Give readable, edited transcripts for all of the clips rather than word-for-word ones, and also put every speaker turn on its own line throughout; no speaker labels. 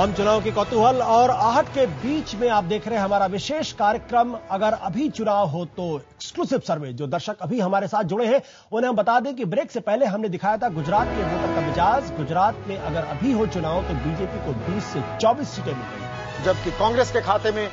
आम चुनाव के कौतूहल और आहट के बीच में आप देख रहे हैं हमारा विशेष कार्यक्रम अगर अभी चुनाव हो तो एक्सक्लूसिव सर्वे। जो दर्शक अभी हमारे साथ जुड़े हैं उन्हें हम बता दें कि ब्रेक से पहले हमने दिखाया था गुजरात के वोटर का मिजाज। गुजरात में अगर अभी हो चुनाव तो बीजेपी को 20 से 24 सीटें मिल रही,
जबकि कांग्रेस के खाते में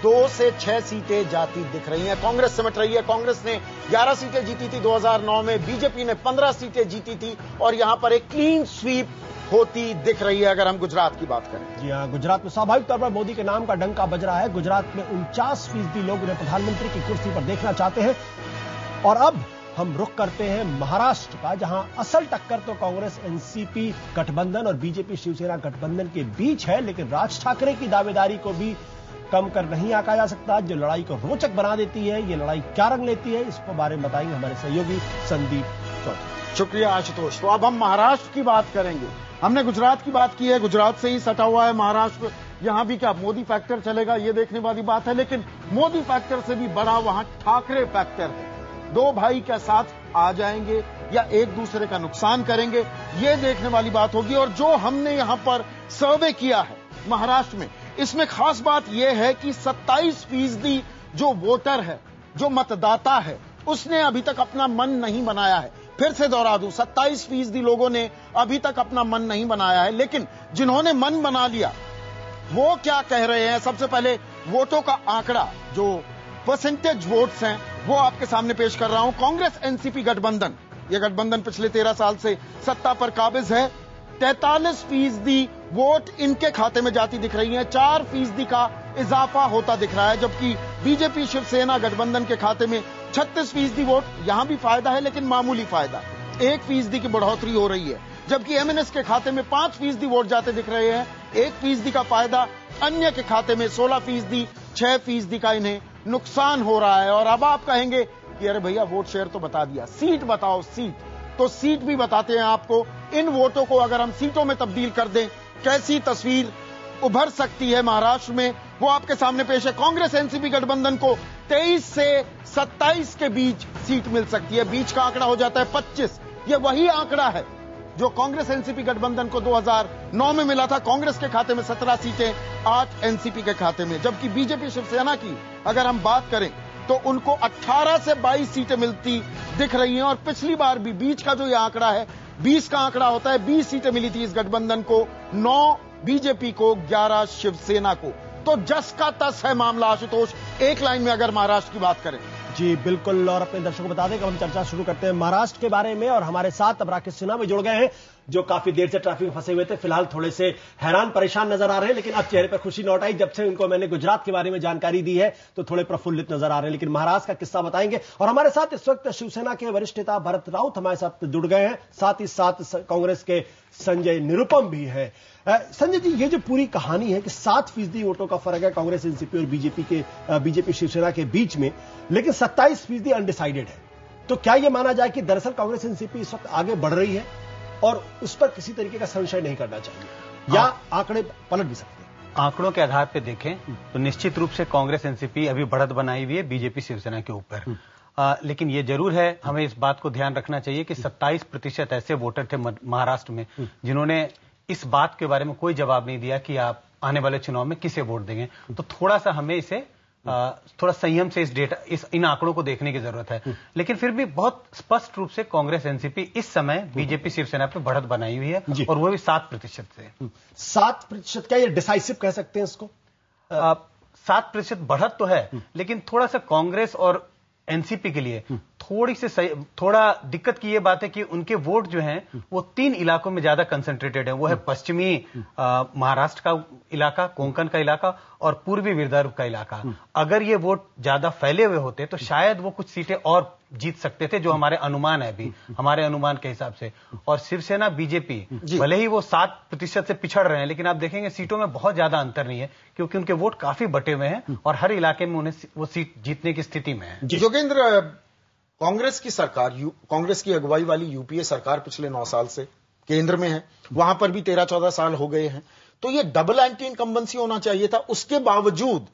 2 से 6 सीटें जाती दिख रही हैं। कांग्रेस सिमट रही है। कांग्रेस ने 11 सीटें जीती थी 2009 में, बीजेपी ने 15 सीटें जीती थी और यहां पर एक क्लीन स्वीप होती दिख रही है अगर हम गुजरात की बात करें।
जी हां, गुजरात में स्वाभाविक तौर पर मोदी के नाम का डंका बज रहा है। गुजरात में 49% लोग उन्हें प्रधानमंत्री की कुर्सी पर देखना चाहते हैं। और अब हम रुख करते हैं महाराष्ट्र का, जहां असल टक्कर तो कांग्रेस एनसीपी गठबंधन और बीजेपी शिवसेना गठबंधन के बीच है, लेकिन राज ठाकरे की दावेदारी को भी कम कर नहीं आंका जा सकता। जो लड़ाई को रोचक बना देती है, ये लड़ाई क्या रंग लेती है, इसको बारे में बताएंगे हमारे सहयोगी संदीप चौधरी।
शुक्रिया आशुतोष। तो अब हम महाराष्ट्र की बात करेंगे। हमने गुजरात की बात की है, गुजरात से ही सटा हुआ है महाराष्ट्र। यहां भी क्या मोदी फैक्टर चलेगा, ये देखने वाली बात है, लेकिन मोदी फैक्टर से भी बड़ा वहां ठाकरे फैक्टर है। दो भाई क्या साथ आ जाएंगे या एक दूसरे का नुकसान करेंगे, ये देखने वाली बात होगी। और जो हमने यहां पर सर्वे किया है महाराष्ट्र में, इसमें खास बात यह है कि 27% जो वोटर है, जो मतदाता है, उसने अभी तक अपना मन नहीं बनाया है। फिर से दोहरा दूं, 27% लोगों ने अभी तक अपना मन नहीं बनाया है। लेकिन जिन्होंने मन बना लिया वो क्या कह रहे हैं, सबसे पहले वोटों का आंकड़ा, जो परसेंटेज वोट्स हैं, वो आपके सामने पेश कर रहा हूं। कांग्रेस एनसीपी गठबंधन, यह गठबंधन पिछले 13 साल से सत्ता पर काबिज है। 43% वोट इनके खाते में जाती दिख रही है। 4% का इजाफा होता दिख रहा है, जबकि बीजेपी शिवसेना गठबंधन के खाते में 36% वोट। यहां भी फायदा है लेकिन मामूली फायदा, 1% की बढ़ोतरी हो रही है। जबकि एमएनएस के खाते में 5% वोट जाते दिख रहे हैं, 1% का फायदा। अन्य के खाते में 16%, 6% का इन्हें नुकसान हो रहा है। और अब आप कहेंगे कि अरे भैया वोट शेयर तो बता दिया, सीट बताओ सीट, तो सीट भी बताते हैं आपको। इन वोटों को अगर हम सीटों में तब्दील कर दें, कैसी तस्वीर उभर सकती है महाराष्ट्र में, वो आपके सामने पेश है। कांग्रेस एनसीपी गठबंधन को 23 से 27 के बीच सीट मिल सकती है। बीच का आंकड़ा हो जाता है 25। यह वही आंकड़ा है जो कांग्रेस एनसीपी गठबंधन को 2009 में मिला था। कांग्रेस के खाते में 17 सीटें, 8 एनसीपी के खाते में। जबकि बीजेपी शिवसेना की अगर हम बात करें तो उनको 18 से 22 सीटें मिलती दिख रही हैं। और पिछली बार भी बीच का जो यह आंकड़ा है, 20 का आंकड़ा होता है, 20 सीटें मिली थी इस गठबंधन को, 9 बीजेपी को, 11 शिवसेना को। तो जस का तस है मामला आशुतोष, एक लाइन में अगर महाराष्ट्र की बात करें।
जी बिल्कुल, और अपने दर्शकों को बता दें कि हम चर्चा शुरू करते हैं महाराष्ट्र के बारे में। और हमारे साथ अब राकेश सिन्हा भी जुड़ गए हैं, जो काफी देर से ट्रैफिक में फंसे हुए थे। फिलहाल थोड़े से हैरान परेशान नजर आ रहे हैं, लेकिन अब चेहरे पर खुशी लौट आई जब से उनको मैंने गुजरात के बारे में जानकारी दी है, तो थोड़े प्रफुल्लित नजर आ रहे हैं। लेकिन महाराष्ट्र का किस्सा बताएंगे। और हमारे साथ इस वक्त शिवसेना के वरिष्ठ नेता भरत राउत हमारे साथ जुड़ गए हैं, साथ ही साथ कांग्रेस के संजय निरुपम भी है। संजय जी, ये जो पूरी कहानी है कि 7% वोटों का फर्क है कांग्रेस एनसीपी और बीजेपी शिवसेना के बीच में, लेकिन 27% अनडिसाइडेड है, तो क्या यह माना जाए कि दरअसल कांग्रेस एनसीपी इस वक्त आगे बढ़ रही है और उस पर किसी तरीके का संशय नहीं करना चाहिए, या आंकड़े पलट भी सकते हैं?
आंकड़ों के आधार पर देखें तो निश्चित रूप से कांग्रेस एनसीपी अभी बढ़त बनाई हुई है बीजेपी शिवसेना के ऊपर। लेकिन ये जरूर है, हमें इस बात को ध्यान रखना चाहिए कि 27% ऐसे वोटर थे महाराष्ट्र में जिन्होंने इस बात के बारे में कोई जवाब नहीं दिया कि आप आने वाले चुनाव में किसे वोट देंगे। तो थोड़ा सा हमें इसे थोड़ा संयम से इन आंकड़ों को देखने की जरूरत है। लेकिन फिर भी बहुत स्पष्ट रूप से कांग्रेस एनसीपी इस समय बीजेपी शिवसेना पे बढ़त बनाई हुई है, और वो भी 7% से।
7%? क्या ये डिसाइसिव कह सकते हैं इसको?
7% बढ़त तो है, लेकिन थोड़ा सा कांग्रेस और एनसीपी के लिए थोड़ा दिक्कत की ये बात है कि उनके वोट जो हैं वो 3 इलाकों में ज्यादा कंसंट्रेटेड है। वो है पश्चिमी महाराष्ट्र का इलाका, कोंकण का इलाका और पूर्वी विदर्भ का इलाका। अगर ये वोट ज्यादा फैले हुए होते तो शायद वो कुछ सीटें और जीत सकते थे, जो हमारे अनुमान है अभी, हमारे अनुमान के हिसाब से। और शिवसेना बीजेपी भले ही वो 7% से पिछड़ रहे हैं, लेकिन आप देखेंगे सीटों में बहुत ज्यादा अंतर नहीं है, क्योंकि उनके वोट काफी बटे हुए हैं और हर इलाके में उन्हें वो सीट जीतने की स्थिति में है।
जोगेंद्र, कांग्रेस की सरकार, कांग्रेस की अगुवाई वाली यूपीए सरकार पिछले 9 साल से केंद्र में है, वहां पर भी 13-14 साल हो गए हैं, तो ये डबल एंटी इनकम्बेंसी होना चाहिए था। उसके बावजूद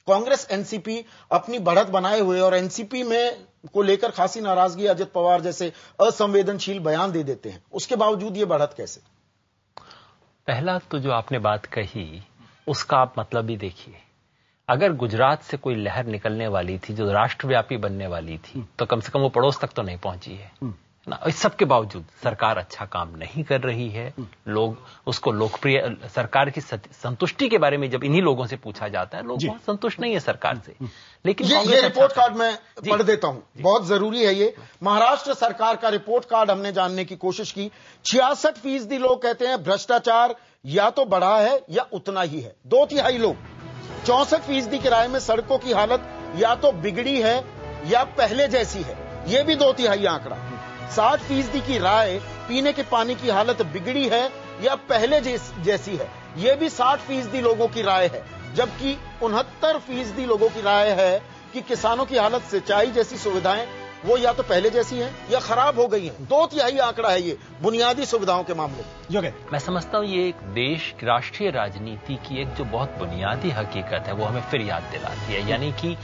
कांग्रेस एनसीपी अपनी बढ़त बनाए हुए, और एनसीपी में को लेकर खासी नाराजगी अजित पवार जैसे असंवेदनशील बयान दे देते हैं, उसके बावजूद ये बढ़त कैसे?
पहला तो जो आपने बात कही उसका आप मतलब भी देखिए। अगर गुजरात से कोई लहर निकलने वाली थी जो राष्ट्रव्यापी बनने वाली थी तो कम से कम वो पड़ोस तक तो नहीं पहुंची है ना। इस सब के बावजूद सरकार अच्छा काम नहीं कर रही है। लोग उसको लोकप्रिय, सरकार की संतुष्टि के बारे में जब इन्हीं लोगों से पूछा जाता है, लोग बहुत संतुष्ट नहीं है सरकार से। लेकिन
ये रिपोर्ट कार्ड मैं पढ़ देता हूं, बहुत जरूरी है ये। महाराष्ट्र सरकार का रिपोर्ट कार्ड हमने जानने की कोशिश की। 66% लोग कहते हैं भ्रष्टाचार या तो बढ़ा है या उतना ही है। 2/3 लोग, 64% की राय में सड़कों की हालत या तो बिगड़ी है या पहले जैसी है, यह भी 2/3 आंकड़ा। 60% की राय पीने के पानी की हालत बिगड़ी है या पहले जैसी है, यह भी 60% लोगों की राय है। जबकि 69% लोगों की राय है कि किसानों की हालत, सिंचाई जैसी सुविधाएं वो या तो पहले जैसी हैं या खराब हो गई हैं। 2/3 आंकड़ा है ये बुनियादी सुविधाओं के मामले में।
मैं समझता हूं ये एक देश राष्ट्रीय राजनीति की एक जो बहुत बुनियादी हकीकत है वो हमें फिर याद दिलाती है। यानी कि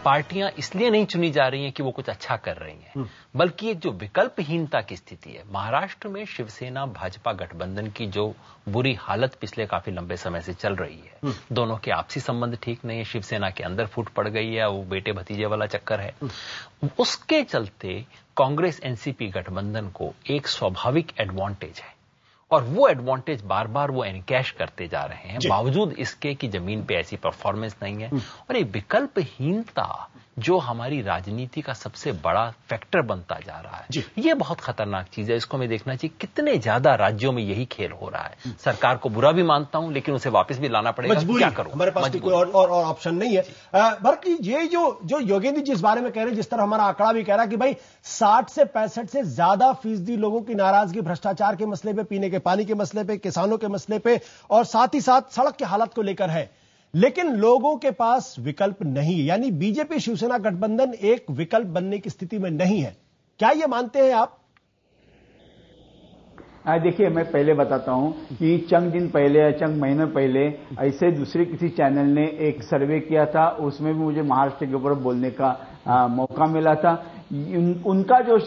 पार्टियां इसलिए नहीं चुनी जा रही हैं कि वो कुछ अच्छा कर रही हैं, बल्कि एक जो विकल्पहीनता की स्थिति है। महाराष्ट्र में शिवसेना भाजपा गठबंधन की जो बुरी हालत पिछले काफी लंबे समय से चल रही है, दोनों के आपसी संबंध ठीक नहीं है, शिवसेना के अंदर फूट पड़ गई है, वो बेटे भतीजे वाला चक्कर है। उसके चलते कांग्रेस एनसीपी गठबंधन को एक स्वाभाविक एडवांटेज है और वो एडवांटेज बार बार वो एनकैश करते जा रहे हैं, बावजूद इसके कि जमीन पे ऐसी परफॉर्मेंस नहीं है। और ये विकल्पहीनता जो हमारी राजनीति का सबसे बड़ा फैक्टर बनता जा रहा है, ये बहुत खतरनाक चीज है। इसको हमें देखना चाहिए। कितने ज्यादा राज्यों में यही खेल हो रहा है। सरकार को बुरा भी मानता हूं, लेकिन उसे वापस भी लाना पड़ेगा। क्या करूं,
हमारे पास कोई और ऑप्शन नहीं है। बल्कि ये जो योगेंद्र जी इस बारे में कह रहे हैं, जिस तरह हमारा आंकड़ा भी कह रहा है कि भाई 60 से 65 से ज्यादा फीसदी लोगों की नाराजगी भ्रष्टाचार के मसले पे, पीने के पानी के मसले पे, किसानों के मसले पे और साथ ही साथ सड़क की हालत को लेकर है। लेकिन लोगों के पास विकल्प नहीं है, यानी बीजेपी शिवसेना गठबंधन एक विकल्प बनने की स्थिति में नहीं है। क्या यह मानते हैं आप?
देखिए, मैं पहले बताता हूं कि चंद दिन पहले या चंद महीने पहले ऐसे दूसरे किसी चैनल ने एक सर्वे किया था, उसमें भी मुझे महाराष्ट्र के ऊपर बोलने का मौका मिला था। उनका जो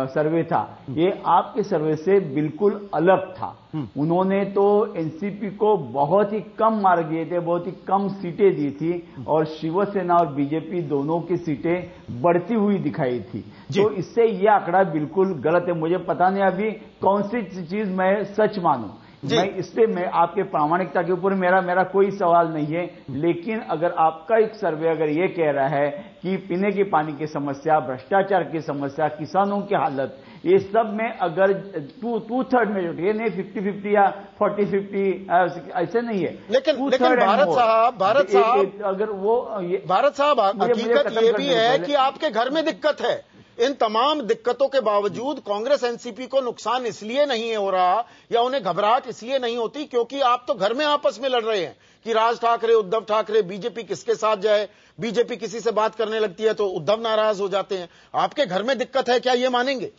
सर्वे था ये आपके सर्वे से बिल्कुल अलग था। उन्होंने तो एनसीपी को बहुत ही कम मार्क दिए थे, बहुत ही कम सीटें दी थी और शिवसेना और बीजेपी दोनों की सीटें बढ़ती हुई दिखाई थी। तो इससे यह आंकड़ा बिल्कुल गलत है। मुझे पता नहीं अभी कौन सी चीज मैं सच मानूं। मैं आपके प्रामाणिकता के ऊपर मेरा कोई सवाल नहीं है, लेकिन अगर आपका एक सर्वे अगर ये कह रहा है कि पीने के पानी की समस्या, भ्रष्टाचार की समस्या, किसानों की हालत, ये सब में अगर 2/3 मेजोरिटी, ये नहीं 50-50 या 40-50 ऐसे नहीं है।
लेकिन भारत साहब हकीकत ये भी है कि आपके घर में दिक्कत है। इन तमाम दिक्कतों के बावजूद कांग्रेस एनसीपी को नुकसान इसलिए नहीं हो रहा या उन्हें घबराहट इसलिए नहीं होती क्योंकि आप तो घर में आपस में लड़ रहे हैं कि राज ठाकरे, उद्धव ठाकरे, बीजेपी किसके साथ जाए। बीजेपी किसी से बात करने लगती है तो उद्धव नाराज हो जाते हैं। आपके घर में दिक्कत है, क्या ये मानेंगे?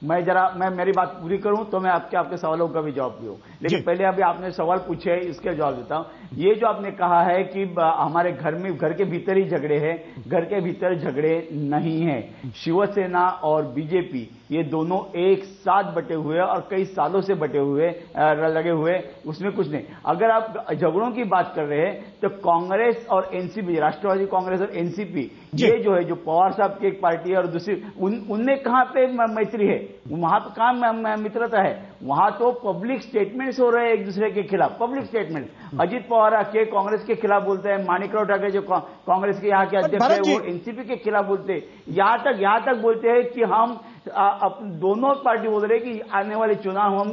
मैं मेरी बात पूरी करूं तो मैं आपके सवालों का भी जवाब दूं, लेकिन पहले अभी आपने सवाल पूछे है, इसके जवाब देता हूं। ये जो आपने कहा है कि हमारे घर के भीतर ही झगड़े हैं, घर के भीतर झगड़े नहीं हैं। शिवसेना और बीजेपी ये दोनों एक साथ बटे हुए और कई सालों से बटे हुए लगे हुए, उसमें कुछ नहीं। अगर आप झगड़ों की बात कर रहे हैं तो कांग्रेस और एनसीपी, राष्ट्रवादी कांग्रेस और एनसीपी, ये जो है, जो पवार साहब की एक पार्टी है और दूसरी, उनमें कहां पे मैत्री है, वहां पर कहां मित्रता है? वहां तो पब्लिक स्टेटमेंट्स हो रहे हैं एक दूसरे के खिलाफ, पब्लिक स्टेटमेंट। अजित पवार के कांग्रेस के खिलाफ बोलते हैं, माणिकराव ठाकरे जो कांग्रेस के यहाँ के अध्यक्ष है वो एनसीपी के खिलाफ बोलते हैं। यहां तक बोलते हैं कि हम दोनों पार्टी बोल रहे हैं कि आने वाले चुनाव हम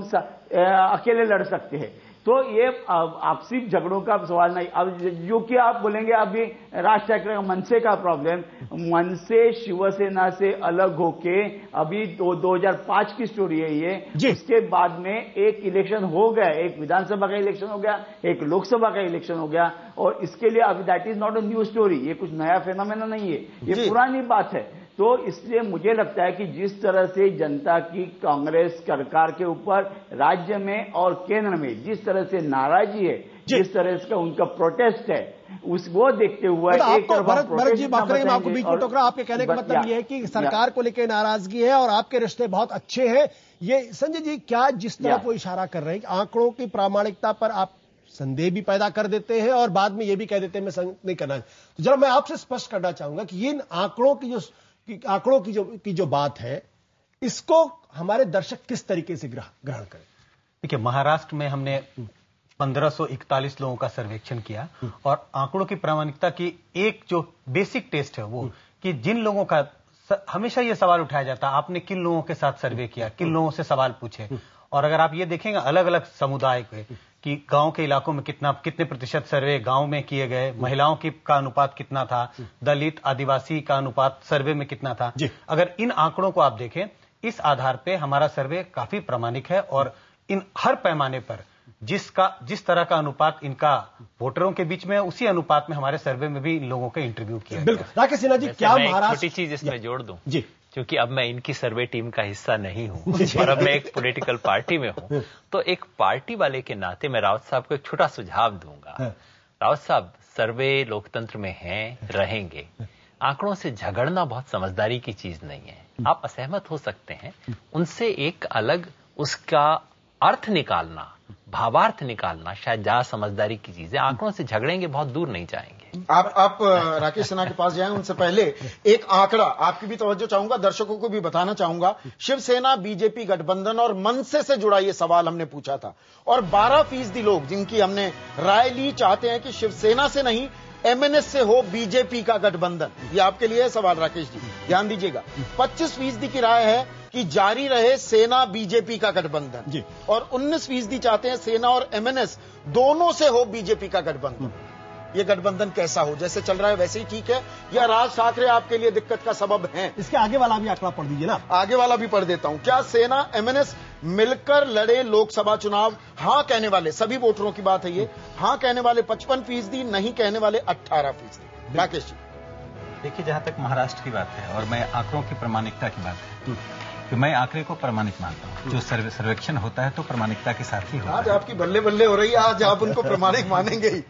अकेले लड़ सकते हैं। तो ये आपसी झगड़ों का सवाल नहीं। अब जो कि आप बोलेंगे अभी राज ठाकरे का मनसे का प्रॉब्लम, मनसे शिवसेना से अलग होके अभी 2005 की स्टोरी है ये। उसके बाद में एक इलेक्शन हो गया, एक विधानसभा का इलेक्शन हो गया, एक लोकसभा का इलेक्शन हो गया और इसके लिए अभी that is not a new story. ये कुछ नया फेनोमेना नहीं है, ये पुरानी बात है। तो इसलिए मुझे लगता है कि जिस तरह से जनता की कांग्रेस सरकार के ऊपर राज्य में और केंद्र में जिस तरह से नाराजगी है, जिस तरह से उनका प्रोटेस्ट है वो देखते हुए
आपको भरत जी माफ करेंगे, मैं आपको बीच में टोकरा, आपके कहने का मतलब ये है कि सरकार को लेकर नाराजगी है और आपके रिश्ते बहुत अच्छे हैं। ये संजय जी क्या जिस तरफ वो इशारा कर रहे हैं कि आंकड़ों की प्रामाणिकता पर आप संदेह भी पैदा कर देते हैं और बाद में ये भी कह देते हैं मैं संदेह नहीं करना। तो जरा मैं आपसे स्पष्ट करना चाहूंगा कि इन आंकड़ों की जो बात है इसको हमारे दर्शक किस तरीके से ग्रहण करें।
देखिए, महाराष्ट्र में हमने 1541 लोगों का सर्वेक्षण किया और आंकड़ों की प्रामाणिकता की एक जो बेसिक टेस्ट है वो कि जिन लोगों का हमेशा ये सवाल उठाया जाता है आपने किन लोगों के साथ सर्वे किया, किन लोगों से सवाल पूछे, और अगर आप ये देखेंगे अलग अलग समुदाय के कि गांव के इलाकों में कितने प्रतिशत सर्वे गांव में किए गए, महिलाओं का अनुपात कितना था, दलित आदिवासी का अनुपात सर्वे में कितना था, अगर इन आंकड़ों को आप देखें इस आधार पे हमारा सर्वे काफी प्रामाणिक है और इन हर पैमाने पर जिस तरह का अनुपात इनका वोटरों के बीच में है उसी अनुपात में हमारे सर्वे में भी इन लोगों का इंटरव्यू किया गया।
राकेश सिन्हा जी, क्या
महाराष्ट्र छोटी चीज इसमें जोड़ दूं जी, क्योंकि अब मैं इनकी सर्वे टीम का हिस्सा नहीं हूं और अब मैं एक पॉलिटिकल पार्टी में हूं, तो एक पार्टी वाले के नाते मैं रावत साहब को एक छोटा सुझाव दूंगा। रावत साहब, सर्वे लोकतंत्र में हैं, रहेंगे, आंकड़ों से झगड़ना बहुत समझदारी की चीज नहीं है। आप असहमत हो सकते हैं, उनसे एक अलग उसका अर्थ निकालना, भावार्थ निकालना शायद ज्यादा समझदारी की चीज है। आंकड़ों से झगड़ेंगे बहुत दूर नहीं जाएंगे।
आप राकेश सिन्हा के पास जाएं, उनसे पहले एक आंकड़ा आपकी भी तवज्जो चाहूंगा, दर्शकों को भी बताना चाहूंगा। शिवसेना बीजेपी गठबंधन और मनसे से जुड़ा ये सवाल हमने पूछा था और 12% लोग जिनकी हमने राय ली चाहते हैं कि शिवसेना से नहीं एमएनएस से हो बीजेपी का गठबंधन। ये आपके लिए है सवाल राकेश जी, ध्यान दीजिएगा। 25% की राय है कि जारी रहे सेना बीजेपी का गठबंधन जी, और 19% चाहते हैं सेना और एमएनएस दोनों से हो बीजेपी का गठबंधन। ये गठबंधन कैसा हो, जैसे चल रहा है वैसे ही ठीक है या राज ठाकरे आपके लिए दिक्कत का सबब है?
इसके आगे वाला भी आंकड़ा पढ़ दीजिए ना।
आगे वाला भी पढ़ देता हूं। क्या सेना एमएनएस मिलकर लड़े लोकसभा चुनाव? हां कहने वाले सभी वोटरों की बात है ये, हां कहने वाले 55%, नहीं कहने वाले 18%। राकेश जी,
देखिए, जहां तक महाराष्ट्र की बात है और मैं आंकड़ों की प्रामाणिकता की बात है कि मैं आंकड़े को प्रामाणिक मानता हूं। जो सर्वेक्षण होता है तो प्रामाणिकता के साथ ही होता है।
आज आपकी बल्ले बल्ले हो रही है, आज आप उनको प्रामाणिक मानेंगे ही।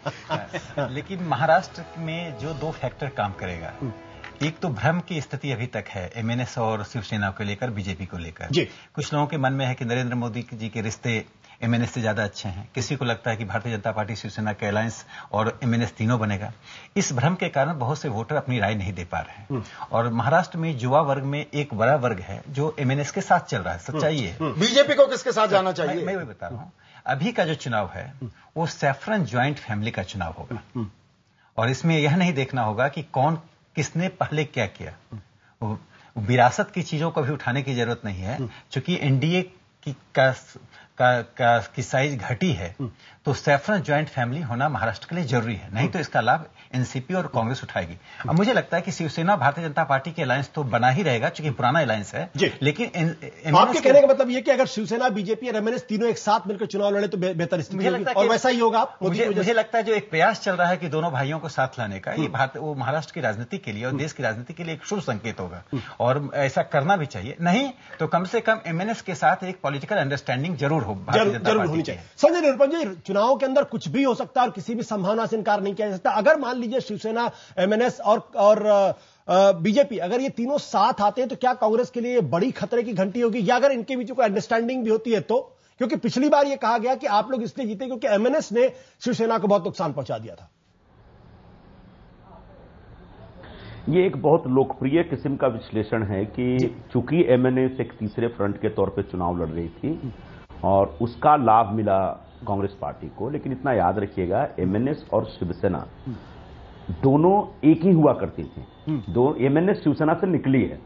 लेकिन महाराष्ट्र में जो 2 फैक्टर काम करेगा, एक तो भ्रम की स्थिति अभी तक है एमएनएस और शिवसेना को लेकर, बीजेपी को लेकर। कुछ लोगों के मन में है कि नरेंद्र मोदी जी के रिश्ते एमएनएस से ज्यादा अच्छे हैं, किसी को लगता है कि भारतीय जनता पार्टी शिवसेना का अलायंस और एमएनएस तीनों बनेगा। इस भ्रम के कारण बहुत से वोटर अपनी राय नहीं दे पा रहे हैं और महाराष्ट्र में युवा वर्ग में एक बड़ा वर्ग है जो एमएनएस के साथ चल रहा है। सच्चाई है।
बीजेपी को किसके साथ जाना चाहिए?
मैं बता रहा हूं, अभी का जो चुनाव है वो सैफरन ज्वाइंट फैमिली का चुनाव होगा और इसमें यह नहीं देखना होगा कि कौन किसने पहले क्या किया। विरासत की चीजों को भी उठाने की जरूरत नहीं है, क्योंकि एनडीए की साइज घटी है तो सैफरन ज्वाइंट फैमिली होना महाराष्ट्र के लिए जरूरी है, नहीं तो इसका लाभ एनसीपी और कांग्रेस उठाएगी। अब मुझे लगता है कि शिवसेना भारतीय जनता पार्टी के अलायंस तो बना ही रहेगा, क्योंकि पुराना अलायंस है, लेकिन
आपके कहने का मतलब यह कि अगर शिवसेना बीजेपी और एमएनएस तीनों एक साथ मिलकर चुनाव लड़े तो बेहतर स्थिति होगी और वैसा ही होगा।
मुझे लगता है जो एक प्रयास चल रहा है कि दोनों भाइयों को साथ लाने का, ये वो महाराष्ट्र की राजनीति के लिए और देश की राजनीति के लिए एक शुभ संकेत होगा और ऐसा करना भी चाहिए। नहीं तो कम से कम एमएनएस के साथ एक पॉलिटिकल अंडरस्टैंडिंग जरूर हो,
जरूर होनी चाहिए। संजय निरुपम जी, चुनाव के अंदर कुछ भी हो सकता है और किसी भी संभावना से इनकार नहीं किया जा सकता। अगर मान लीजिए शिवसेना, एमएनएस और बीजेपी अगर ये तीनों साथ आते हैं तो क्या कांग्रेस के लिए बड़ी खतरे की घंटी होगी, या अगर इनके बीच कोई अंडरस्टैंडिंग भी होती है तो? क्योंकि पिछली बार ये कहा गया कि आप लोग इसलिए जीते क्योंकि एमएनएस ने शिवसेना को बहुत नुकसान पहुंचा दिया था।
ये एक बहुत लोकप्रिय किस्म का विश्लेषण है कि चूंकि एमएनएस एक तीसरे फ्रंट के तौर पे चुनाव लड़ रही थी और उसका लाभ मिला कांग्रेस पार्टी को, लेकिन इतना याद रखिएगा एमएनएस और शिवसेना दोनों एक ही हुआ करती थी। एमएनएस शिवसेना से निकली है,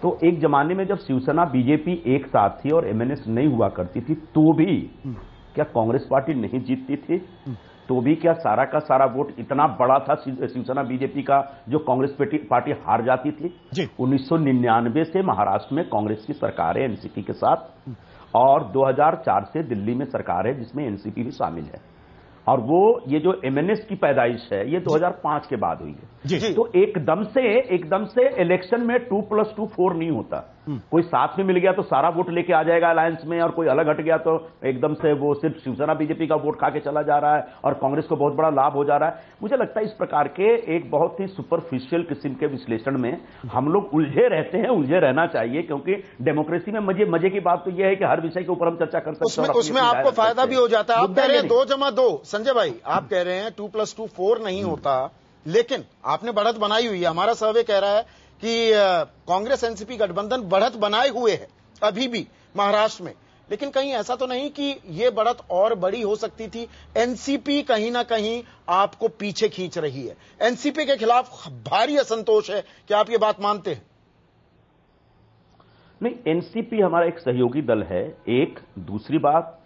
तो एक जमाने में जब शिवसेना बीजेपी एक साथ थी और एमएनएस नहीं हुआ करती थी तो भी क्या कांग्रेस पार्टी नहीं जीतती थी? तो भी क्या सारा का सारा वोट इतना बड़ा था शिवसेना बीजेपी का जो कांग्रेस पार्टी हार जाती थी? 1999 से महाराष्ट्र में कांग्रेस की सरकार है एनसीपी के साथ और 2004 से दिल्ली में सरकार है जिसमें एनसीपी भी शामिल है। और वो ये जो एमएनएस की पैदाइश है ये 2005 के बाद हुई है।
जी।
तो एकदम से इलेक्शन में 2+2 4 नहीं होता। कोई साथ में मिल गया तो सारा वोट लेके आ जाएगा अलायंस में, और कोई अलग हट गया तो एकदम से वो सिर्फ शिवसेना बीजेपी का वोट खा के चला जा रहा है और कांग्रेस को बहुत बड़ा लाभ हो जा रहा है। मुझे लगता है इस प्रकार के एक बहुत ही सुपरफिशियल किस्म के विश्लेषण में हम लोग उलझे रहते हैं, उलझे रहना चाहिए, क्योंकि डेमोक्रेसी में मजे की बात तो यह है कि हर विषय के ऊपर हम चर्चा कर सकते हैं,
उसमें आपको फायदा भी हो जाता है। आप कह रहे हैं 2+2, संजय भाई आप कह रहे हैं 2+2 4 नहीं होता, लेकिन आपने बढ़त बनाई हुई है। हमारा सर्वे कह रहा है कि कांग्रेस एनसीपी गठबंधन बढ़त बनाए हुए है अभी भी महाराष्ट्र में, लेकिन कहीं ऐसा तो नहीं कि ये बढ़त और बड़ी हो सकती थी? एनसीपी कहीं ना कहीं आपको पीछे खींच रही है, एनसीपी के खिलाफ भारी असंतोष है, क्या आप ये बात मानते हैं?
नहीं, एनसीपी हमारा एक सहयोगी दल है। एक दूसरी बात,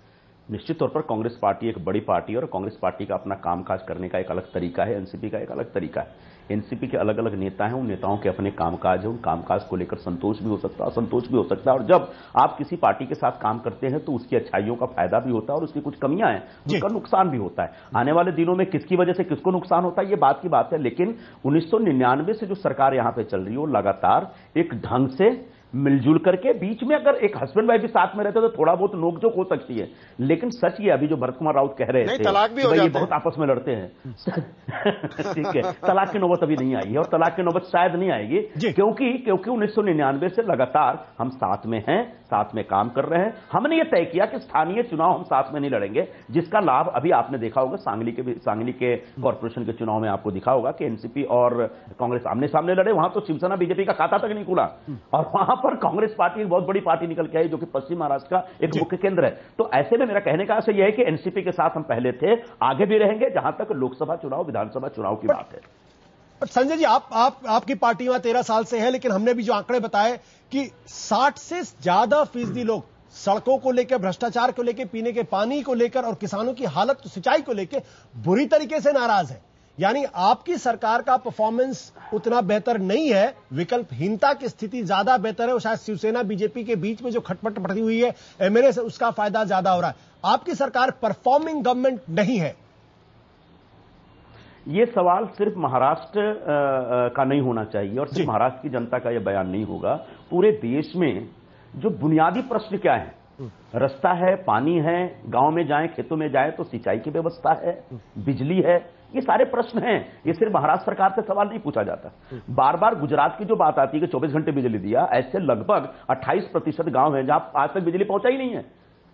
निश्चित तौर पर कांग्रेस पार्टी एक बड़ी पार्टी है और कांग्रेस पार्टी का अपना कामकाज करने का एक अलग तरीका है, एनसीपी का एक अलग तरीका है। एनसीपी के अलग अलग नेता हैं, उन नेताओं के अपने कामकाज है, उन कामकाज को लेकर संतोष भी हो सकता है, असंतोष भी हो सकता है, और जब आप किसी पार्टी के साथ काम करते हैं तो उसकी अच्छाइयों का फायदा भी होता है और उसकी कुछ कमियां हैं उसका नुकसान भी होता है। आने वाले दिनों में किसकी वजह से किसको नुकसान होता है ये बात की बात है, लेकिन 1999 से जो सरकार यहां पर चल रही है वो लगातार एक ढंग से मिलजुल करके, बीच में अगर एक हस्बैंड वाइफ भी साथ में रहते तो थोड़ा बहुत नोकझोंक हो सकती है, लेकिन सच ये अभी जो भरत कुमार राउत कह रहे थे
तलाक भी हो जाता है,
बहुत आपस में लड़ते हैं ठीक है, तलाक की नौबत अभी नहीं आई है और तलाक की नौबत शायद नहीं आएगी, क्योंकि 1999 से लगातार हम साथ में हैं, साथ में काम कर रहे हैं। हमने ये तय किया कि स्थानीय चुनाव हम साथ में नहीं लड़ेंगे, जिसका लाभ अभी आपने देखा होगा सांगली के कॉर्पोरेशन के चुनाव में आपको दिखा होगा कि एनसीपी और कांग्रेस आमने सामने लड़े, वहां तो शिवसेना बीजेपी का खाता तक नहीं खुला और वहां पर कांग्रेस पार्टी एक बहुत बड़ी पार्टी निकल के आई जो कि पश्चिम महाराष्ट्र का एक मुख्य केंद्र है। तो ऐसे में मेरा कहने का आशय यह है कि एनसीपी के साथ हम पहले थे, आगे भी रहेंगे जहां तक लोकसभा चुनाव विधानसभा चुनाव की बात है।
संजय जी, आपकी पार्टी वहां 13 साल से है, लेकिन हमने भी जो आंकड़े बताए कि 60 से ज्यादा फीसदी लोग सड़कों को लेकर, भ्रष्टाचार को लेकर, पीने के पानी को लेकर और किसानों की हालत सिंचाई को लेकर बुरी तरीके से नाराज है। यानी आपकी सरकार का परफॉर्मेंस उतना बेहतर नहीं है, विकल्पहीनता की स्थिति ज्यादा बेहतर है और शायद शिवसेना बीजेपी के बीच में जो खटपट बढ़ी हुई है एमएनए से, उसका फायदा ज्यादा हो रहा है। आपकी सरकार परफॉर्मिंग गवर्नमेंट नहीं है।
ये सवाल सिर्फ महाराष्ट्र का नहीं होना चाहिए और सिर्फ महाराष्ट्र की जनता का यह बयान नहीं होगा। पूरे देश में जो बुनियादी प्रश्न क्या है, रास्ता है, पानी है, गांव में जाएं, खेतों में जाएं तो सिंचाई की व्यवस्था है, बिजली है, ये सारे प्रश्न हैं। ये सिर्फ महाराष्ट्र सरकार से सवाल नहीं पूछा जाता। बार बार गुजरात की जो बात आती है कि 24 घंटे बिजली दिया, ऐसे लगभग 28% गांव हैं जहां आज तक बिजली पहुंचा ही नहीं है।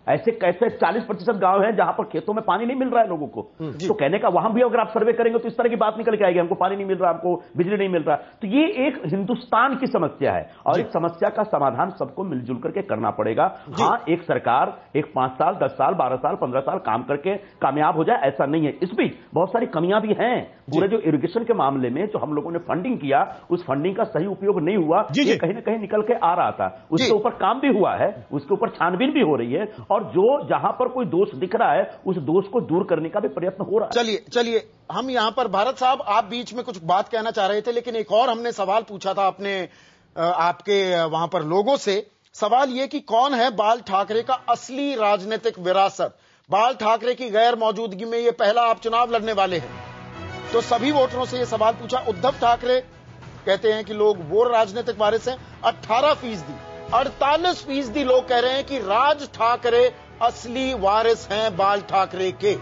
ऐसे कैसे 40% गांव हैं जहां पर खेतों में पानी नहीं मिल रहा है लोगों को। तो कहने का वहां भी अगर आप सर्वे करेंगे तो इस तरह की बात निकल के आएगी, हमको पानी नहीं मिल रहा, हमको बिजली नहीं मिल रहा। तो ये एक हिंदुस्तान की समस्या है और इस समस्या का समाधान सबको मिलजुल करके करना पड़ेगा। हां, एक सरकार एक 5 साल 10 साल 12 साल 15 साल काम करके कामयाब हो जाए ऐसा नहीं है। इस बीच बहुत सारी कमियां भी हैं। पूरे जो इरिगेशन के मामले में जो हम लोगों ने फंडिंग किया, उस फंडिंग का सही उपयोग नहीं हुआ, ये कहीं ना कहीं निकल के आ रहा था। उसके ऊपर काम भी हुआ है, उसके ऊपर छानबीन भी हो रही है और जो जहां पर कोई दोष दिख रहा है उस दोष को दूर करने का भी प्रयत्न हो रहा है।
चलिए हम यहां पर, भारत साहब आप बीच में कुछ बात कहना चाह रहे थे, लेकिन एक और हमने सवाल पूछा था अपने आपके वहां पर लोगों से। सवाल यह कि कौन है बाल ठाकरे का असली राजनीतिक विरासत? बाल ठाकरे की गैर मौजूदगी में यह पहला आप चुनाव लड़ने वाले हैं, तो सभी वोटरों से यह सवाल पूछा। उद्धव ठाकरे कहते हैं कि लोग वो राजनीतिक वारिस हैं 18%, 48% लोग कह रहे हैं कि राज ठाकरे असली वारिस हैं बाल ठाकरे के।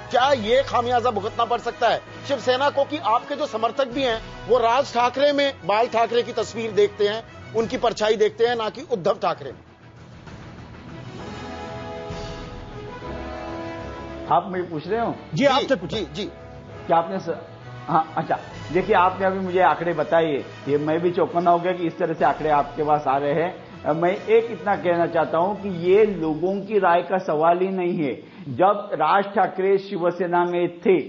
क्या ये खामियाजा भुगतना पड़ सकता है शिवसेना को कि आपके जो समर्थक भी हैं वो राज ठाकरे में बाल ठाकरे की तस्वीर देखते हैं, उनकी परछाई देखते हैं, ना कि उद्धव ठाकरे में?
आप मुझे पूछ रहे हो?
जी आपसे पूछिए। जी
क्या आपने हाँ, अच्छा, देखिए आपने अभी मुझे आंकड़े बताए, ये मैं भी चौकन्ना हो गया कि इस तरह से आंकड़े आपके पास आ रहे हैं। मैं एक इतना कहना चाहता हूं कि ये लोगों की राय का सवाल ही नहीं है। जब राज ठाकरे शिवसेना में थे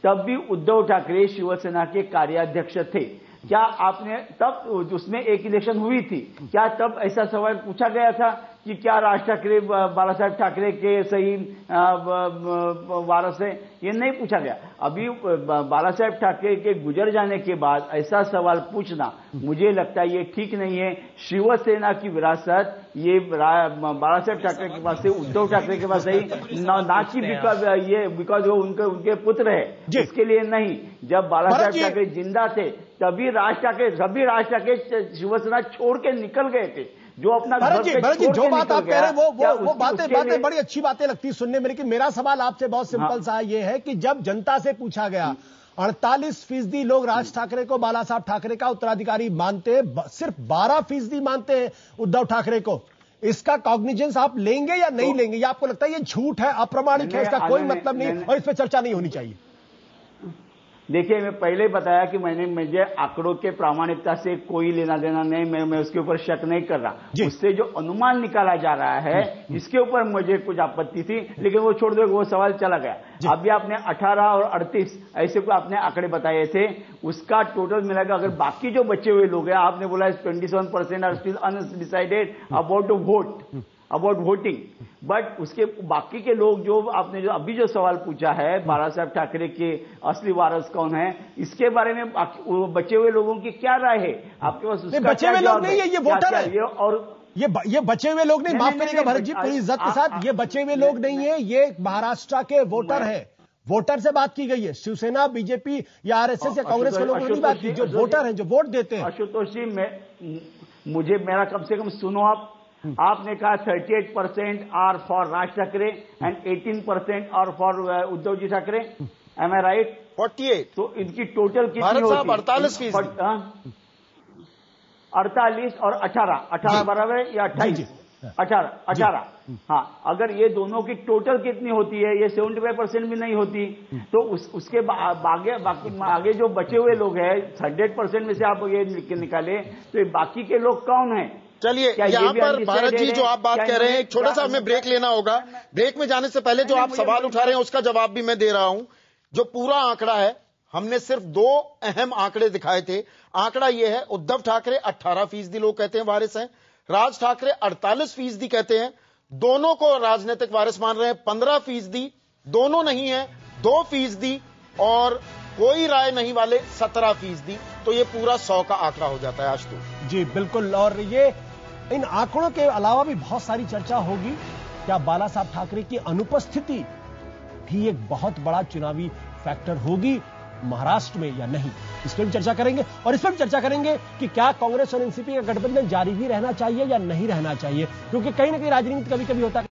तब भी उद्धव ठाकरे शिवसेना के कार्याध्यक्ष थे। क्या आपने तब उसमें एक इलेक्शन हुई थी, क्या तब ऐसा सवाल पूछा गया था कि क्या राज ठाकरे बाला साहेब ठाकरे के सही वारस है, ये नहीं पूछा गया। अभी बाला साहेब ठाकरे के गुजर जाने के बाद ऐसा सवाल पूछना मुझे लगता है ये ठीक नहीं है। शिवसेना की विरासत ये बाला साहेब ठाकरे के पास से, उद्धव ठाकरे के पास ही ना कि बिकॉज वो उनके पुत्र है, इसके लिए नहीं। जब बाला साहेब ठाकरे जिंदा थे सभी राज ठाकरे शिवसेना छोड़ के निकल गए थे। जो अपना
भरत जी जो बात आप कह रहे हैं वो बातें बड़ी अच्छी बातें लगती सुनने में, लेकिन मेरा सवाल आपसे बहुत सिंपल सा ये है कि जब जनता से पूछा गया 48% लोग राज ठाकरे को बाला साहब ठाकरे का उत्तराधिकारी मानते हैं, सिर्फ 12% मानते हैं उद्धव ठाकरे को। इसका कॉग्निजेंस आप लेंगे या नहीं लेंगे, या आपको लगता है ये झूठ है, अप्रामाणिक है, इसका कोई मतलब नहीं और इस पर चर्चा नहीं होनी चाहिए?
देखिए, मैं पहले बताया कि मुझे आंकड़ों के प्रामाणिकता से कोई लेना देना नहीं, मैं उसके ऊपर शक नहीं कर रहा। उससे जो अनुमान निकाला जा रहा है इसके ऊपर मुझे कुछ आपत्ति थी, लेकिन वो छोड़ दो, वो सवाल चला गया। अभी आपने 18 और 38 ऐसे को आपने आंकड़े बताए थे, उसका टोटल मिलाकर अगर बाकी जो बचे हुए लोग हैं, आपने बोला 27% are still undecided about voting, but उसके बाकी के लोग जो आपने जो अभी जो सवाल पूछा है बाला साहब ठाकरे के असली वारस कौन है, इसके बारे में बचे हुए लोगों की क्या राय है आपके पास? उसका
बचे हुए लोग नहीं है, ये वोटर है।
और
ये बचे हुए लोग नहीं, माफ करिएगा भरत जी पूरी इज्जत के साथ, ये बचे हुए लोग नहीं है, ये महाराष्ट्र के वोटर है। वोटर से बात की गई है, शिवसेना, बीजेपी या आरएसएस या कांग्रेस के लोगों ने नहीं बात की, जो वोटर हैं, जो वोट देते हैं।
आशुतोष जी, मुझे मेरा कम से कम सुनो आपने कहा 38% are for Raj Thackeray and 18% are for Uddhav ji Thackeray, am I right?
48।
तो इनकी टोटल कितनी होती?
48%।
48 और 18 बराबर है या 28? 18। हाँ, अगर ये दोनों की टोटल कितनी होती है? ये 75% भी नहीं होती। तो उसके आगे जो बचे हुए लोग हैं 100% में से आप ये निकाले तो बाकी के लोग कौन हैं?
चलिए, यहाँ पर भारत जी जो आप बात कह रहे हैं, एक छोटा सा हमें ब्रेक लेना होगा। ब्रेक में जाने से पहले जो आप सवाल उठा रहे हैं उसका जवाब भी मैं दे रहा हूं। जो पूरा आंकड़ा है, हमने सिर्फ 2 अहम आंकड़े दिखाए थे। आंकड़ा यह है, उद्धव ठाकरे 18% लोग कहते हैं वारिस हैं, राज ठाकरे 48% कहते हैं। दोनों को राजनीतिक वारिस मान रहे हैं 15%, दोनों नहीं है 2%, और कोई राय नहीं वाले 17%। तो ये पूरा 100 का आंकड़ा हो जाता है आज तो।
जी बिल्कुल, और ये इन आंकड़ों के अलावा भी बहुत सारी चर्चा होगी। क्या बाला साहब ठाकरे की अनुपस्थिति भी एक बहुत बड़ा चुनावी फैक्टर होगी महाराष्ट्र में या नहीं, इस पर भी चर्चा करेंगे। और इस पर भी चर्चा करेंगे कि क्या कांग्रेस और एनसीपी का गठबंधन जारी भी रहना चाहिए या नहीं रहना चाहिए, क्योंकि कहीं ना कहीं राजनीति कभी कभी होता है